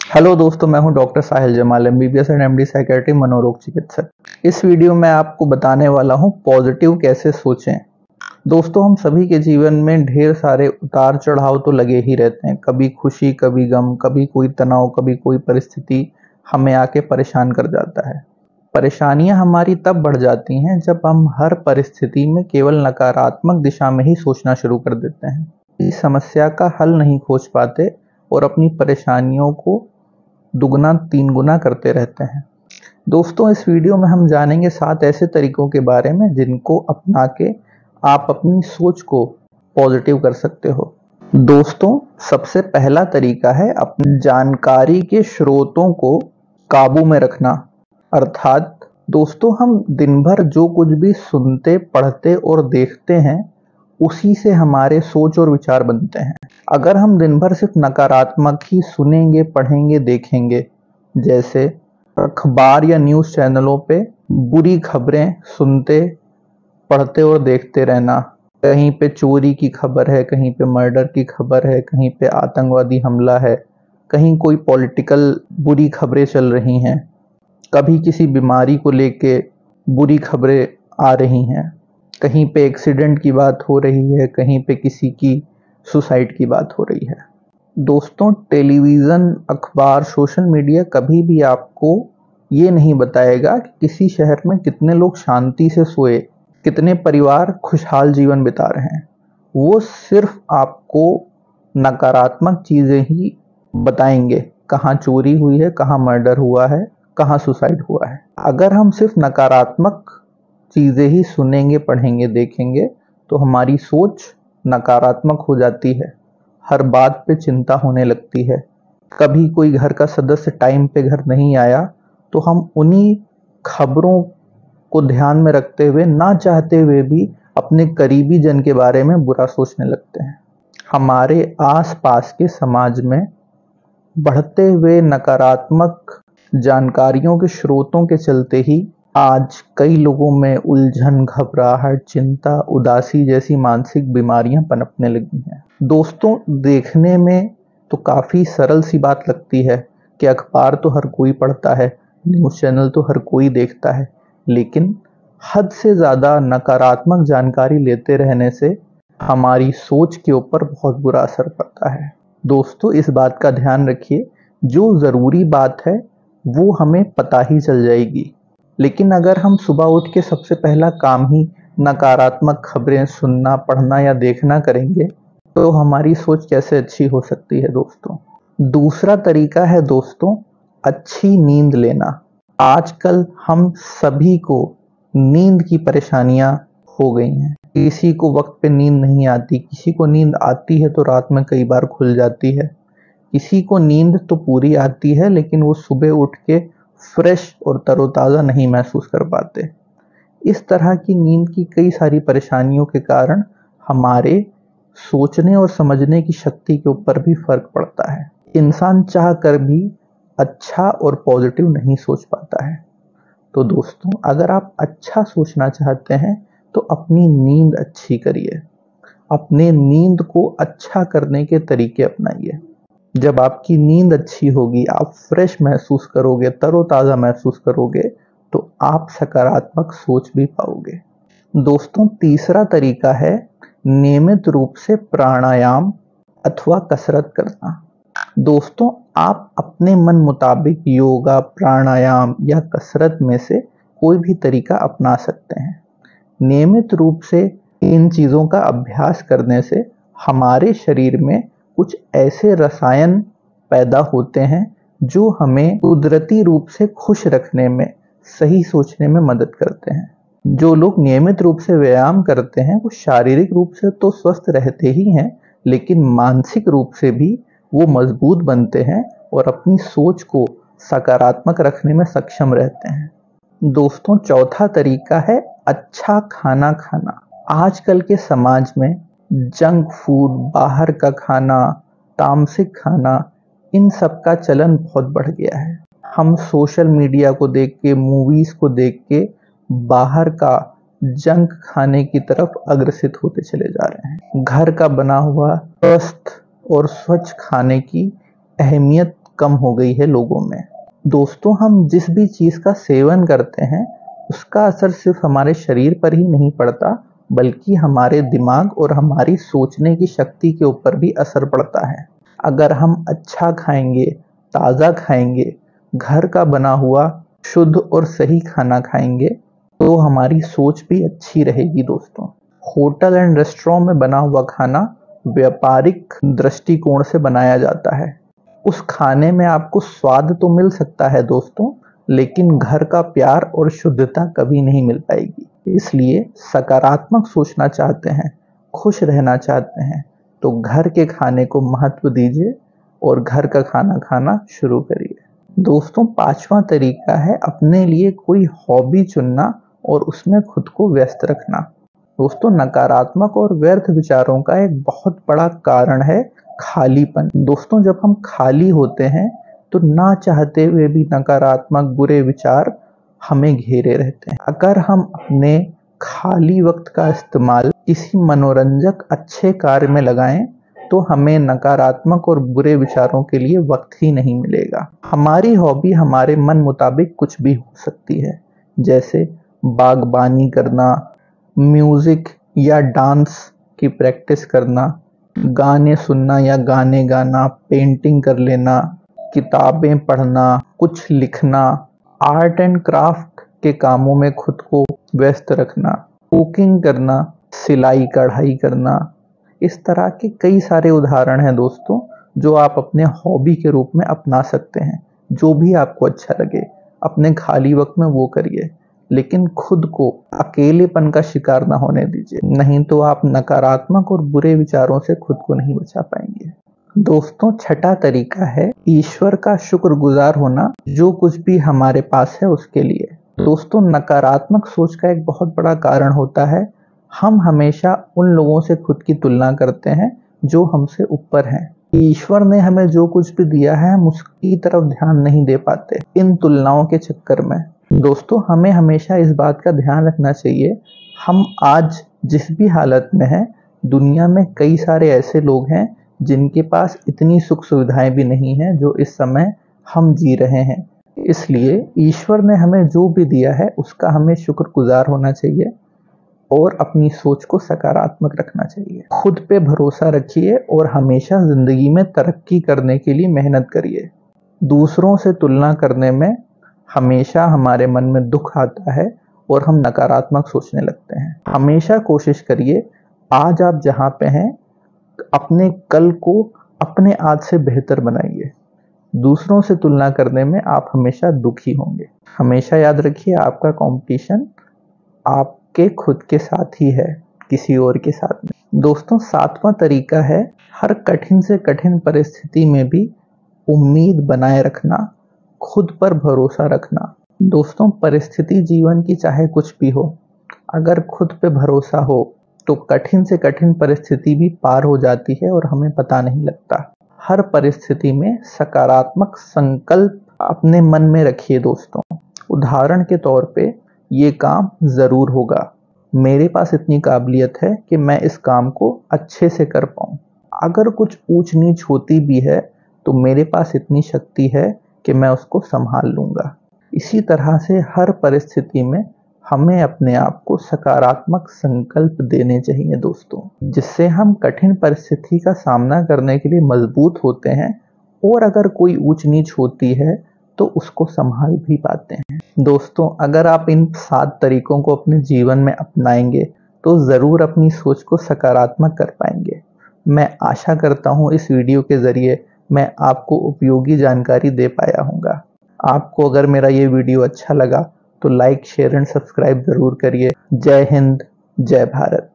Hello दोस्तों, मैं हूं doctor Sahil Jamal, MBBS and MD psychiatry मनोरोग चिकित्सक। इस वीडियो में आपको बताने वाला हूं पॉजिटिव कैसे सोचें। दोस्तों, हम सभी के जीवन में ढेर सारे उतार चढ़ाव तो लगे ही रहते हैं। कभी खुशी, कभी गम, कभी कोई तनाव, कभी कोई परिस्थिति हमें आके परेशान कर जाता है। परेशानियां हमारी तब बढ़ जाती हैं जब हम हर परिस्थिति में केवल नकारात्मक दिशा में ही सोचना शुरू कर देते हैं। इस समस्या का हल नहीं खोज पाते और अपनी परेशानियों को दुगना तीन गुना करते रहते हैं। दोस्तों, इस वीडियो में हम जानेंगे 7 ऐसे तरीकों के बारे में जिनको अपना के आप अपनी सोच को पॉजिटिव कर सकते हो। दोस्तों, सबसे पहला तरीका है अपनी जानकारी के स्रोतों को काबू में रखना। अर्थात दोस्तों, हम दिन भर जो कुछ भी सुनते, पढ़ते और देखते हैं उसी से हमारे सोच और विचार बनते हैं। अगर हम दिन भर सिर्फ नकारात्मक ही सुनेंगे, पढ़ेंगे, देखेंगे, जैसे अखबार या न्यूज़ चैनलों पे बुरी खबरें सुनते, पढ़ते और देखते रहना, कहीं पे चोरी की खबर है, कहीं पे मर्डर की खबर है, कहीं पे आतंकवादी हमला है, कहीं कोई पॉलिटिकल बुरी खबरें चल रही हैं, कभी किसी बीमारी को लेके बुरी खबरें आ रही हैं, कहीं पे एक्सीडेंट की बात हो रही है, कहीं पे किसी की सुसाइड की बात हो रही है। दोस्तों, टेलीविज़न, अखबार, सोशल मीडिया कभी भी आपको ये नहीं बताएगा कि किसी शहर में कितने लोग शांति से सोए, कितने परिवार खुशहाल जीवन बिता रहे हैं। वो सिर्फ आपको नकारात्मक चीज़ें ही बताएंगे, कहाँ चोरी हुई है, कहाँ मर्डर हुआ है, कहाँ सुसाइड हुआ है। अगर हम सिर्फ नकारात्मक चीज़ें ही सुनेंगे, पढ़ेंगे, देखेंगे तो हमारी सोच नकारात्मक हो जाती है। हर बात पे चिंता होने लगती है। कभी कोई घर का सदस्य टाइम पे घर नहीं आया तो हम उन्हीं खबरों को ध्यान में रखते हुए, ना चाहते हुए भी अपने करीबी जन के बारे में बुरा सोचने लगते हैं। हमारे आसपास के समाज में बढ़ते हुए नकारात्मक जानकारियों के स्रोतों के चलते ही आज कई लोगों में उलझन, घबराहट, चिंता, उदासी जैसी मानसिक बीमारियां पनपने लगी हैं। दोस्तों, देखने में तो काफ़ी सरल सी बात लगती है कि अखबार तो हर कोई पढ़ता है, न्यूज़ चैनल तो हर कोई देखता है, लेकिन हद से ज़्यादा नकारात्मक जानकारी लेते रहने से हमारी सोच के ऊपर बहुत बुरा असर पड़ता है। दोस्तों, इस बात का ध्यान रखिए, जो ज़रूरी बात है वो हमें पता ही चल जाएगी, लेकिन अगर हम सुबह उठ के सबसे पहला काम ही नकारात्मक खबरें सुनना, पढ़ना या देखना करेंगे तो हमारी सोच कैसे अच्छी हो सकती है। दोस्तों, दूसरा तरीका है दोस्तों, अच्छी नींद लेना। आजकल हम सभी को नींद की परेशानियां हो गई हैं। किसी को वक्त पे नींद नहीं आती, किसी को नींद आती है तो रात में कई बार खुल जाती है, किसी को नींद तो पूरी आती है लेकिन वो सुबह उठ के फ्रेश और तरोताज़ा नहीं महसूस कर पाते। इस तरह की नींद की कई सारी परेशानियों के कारण हमारे सोचने और समझने की शक्ति के ऊपर भी फर्क पड़ता है। इंसान चाह कर भी अच्छा और पॉजिटिव नहीं सोच पाता है। तो दोस्तों, अगर आप अच्छा सोचना चाहते हैं तो अपनी नींद अच्छी करिए, अपने नींद को अच्छा करने के तरीके अपनाइए। जब आपकी नींद अच्छी होगी, आप फ्रेश महसूस करोगे, तरोताज़ा महसूस करोगे, तो आप सकारात्मक सोच भी पाओगे। दोस्तों, तीसरा तरीका है नियमित रूप से प्राणायाम अथवा कसरत करना। दोस्तों, आप अपने मन मुताबिक योगा, प्राणायाम या कसरत में से कोई भी तरीका अपना सकते हैं। नियमित रूप से इन चीज़ों का अभ्यास करने से हमारे शरीर में कुछ ऐसे रसायन पैदा होते हैं जो हमें कुदरती रूप से खुश रखने में, सही सोचने में मदद करते हैं। जो लोग नियमित रूप से व्यायाम करते हैं वो शारीरिक रूप से तो स्वस्थ रहते ही हैं, लेकिन मानसिक रूप से भी वो मजबूत बनते हैं और अपनी सोच को सकारात्मक रखने में सक्षम रहते हैं। दोस्तों, चौथा तरीका है अच्छा खाना खाना। आजकल के समाज में जंक फूड, बाहर का खाना, तामसिक खाना, इन सब का चलन बहुत बढ़ गया है। हम सोशल मीडिया को देख के, मूवीज को देख के बाहर का जंक खाने की तरफ अग्रसित होते चले जा रहे हैं। घर का बना हुआ स्वस्थ और स्वच्छ खाने की अहमियत कम हो गई है लोगों में। दोस्तों, हम जिस भी चीज का सेवन करते हैं उसका असर सिर्फ हमारे शरीर पर ही नहीं पड़ता, बल्कि हमारे दिमाग और हमारी सोचने की शक्ति के ऊपर भी असर पड़ता है। अगर हम अच्छा खाएंगे, ताज़ा खाएंगे, घर का बना हुआ शुद्ध और सही खाना खाएंगे तो हमारी सोच भी अच्छी रहेगी। दोस्तों, होटल एंड रेस्टोरेंट में बना हुआ खाना व्यापारिक दृष्टिकोण से बनाया जाता है। उस खाने में आपको स्वाद तो मिल सकता है दोस्तों, लेकिन घर का प्यार और शुद्धता कभी नहीं मिल पाएगी। इसलिए सकारात्मक सोचना चाहते हैं, खुश रहना चाहते हैं तो घर के खाने को महत्व दीजिए और घर का खाना खाना शुरू करिए। दोस्तों, 5वां तरीका है अपने लिए कोई हॉबी चुनना और उसमें खुद को व्यस्त रखना। दोस्तों, नकारात्मक और व्यर्थ विचारों का एक बहुत बड़ा कारण है खालीपन। दोस्तों, जब हम खाली होते हैं तो ना चाहते हुए भी नकारात्मक बुरे विचार हमें घेरे रहते हैं। अगर हम अपने खाली वक्त का इस्तेमाल किसी मनोरंजक अच्छे कार्य में लगाएं तो हमें नकारात्मक और बुरे विचारों के लिए वक्त ही नहीं मिलेगा। हमारी हॉबी हमारे मन मुताबिक कुछ भी हो सकती है, जैसे बागबानी करना, म्यूजिक या डांस की प्रैक्टिस करना, गाने सुनना या गाने गाना, पेंटिंग कर लेना, किताबें पढ़ना, कुछ लिखना, आर्ट एंड क्राफ्ट के कामों में खुद को व्यस्त रखना, कुकिंग करना, सिलाई कढ़ाई करना। इस तरह के कई सारे उदाहरण हैं दोस्तों, जो आप अपने हॉबी के रूप में अपना सकते हैं। जो भी आपको अच्छा लगे अपने खाली वक्त में वो करिए, लेकिन खुद को अकेलेपन का शिकार ना होने दीजिए, नहीं तो आप नकारात्मक और बुरे विचारों से खुद को नहीं बचा पाएंगे। दोस्तों, 6वां तरीका है ईश्वर का शुक्रगुजार होना जो कुछ भी हमारे पास है उसके लिए। दोस्तों, नकारात्मक सोच का एक बहुत बड़ा कारण होता है हम हमेशा उन लोगों से खुद की तुलना करते हैं जो हमसे ऊपर हैं। ईश्वर ने हमें जो कुछ भी दिया है हम उसकी तरफ ध्यान नहीं दे पाते इन तुलनाओं के चक्कर में। दोस्तों, हमें हमेशा इस बात का ध्यान रखना चाहिए, हम आज जिस भी हालत में हैं, दुनिया में कई सारे ऐसे लोग हैं जिनके पास इतनी सुख सुविधाएं भी नहीं हैं जो इस समय हम जी रहे हैं। इसलिए ईश्वर ने हमें जो भी दिया है उसका हमें शुक्रगुजार होना चाहिए और अपनी सोच को सकारात्मक रखना चाहिए। खुद पे भरोसा रखिए और हमेशा जिंदगी में तरक्की करने के लिए मेहनत करिए। दूसरों से तुलना करने में हमेशा हमारे मन में दुख आता है और हम नकारात्मक सोचने लगते हैं। हमेशा कोशिश करिए आज आप जहाँ पे हैं अपने कल को अपने आज से बेहतर बनाइए। दूसरों से तुलना करने में आप हमेशा दुखी होंगे। हमेशा याद रखिए आपका कंपटीशन आपके खुद के साथ ही है, किसी और के साथ नहीं। दोस्तों, 7वां तरीका है हर कठिन से कठिन परिस्थिति में भी उम्मीद बनाए रखना, खुद पर भरोसा रखना। दोस्तों, परिस्थिति जीवन की चाहे कुछ भी हो, अगर खुद पे भरोसा हो तो कठिन से कठिन परिस्थिति भी पार हो जाती है और हमें पता नहीं लगता। हर परिस्थिति में सकारात्मक संकल्प अपने मन में रखिए दोस्तों। उदाहरण के तौर पे ये काम जरूर होगा, मेरे पास इतनी काबिलियत है कि मैं इस काम को अच्छे से कर पाऊं। अगर कुछ ऊंच नीच होती भी है तो मेरे पास इतनी शक्ति है कि मैं उसको संभाल लूंगा। इसी तरह से हर परिस्थिति में हमें अपने आप को सकारात्मक संकल्प देने चाहिए दोस्तों, जिससे हम कठिन परिस्थिति का सामना करने के लिए मजबूत होते हैं और अगर कोई ऊंच नीच होती है तो उसको संभाल भी पाते हैं। दोस्तों, अगर आप इन 7 तरीकों को अपने जीवन में अपनाएंगे तो जरूर अपनी सोच को सकारात्मक कर पाएंगे। मैं आशा करता हूँ इस वीडियो के जरिए मैं आपको उपयोगी जानकारी दे पाया हूँगा। आपको अगर मेरा ये वीडियो अच्छा लगा तो लाइक, शेयर एंड सब्सक्राइब जरूर करिए। जय हिंद, जय भारत।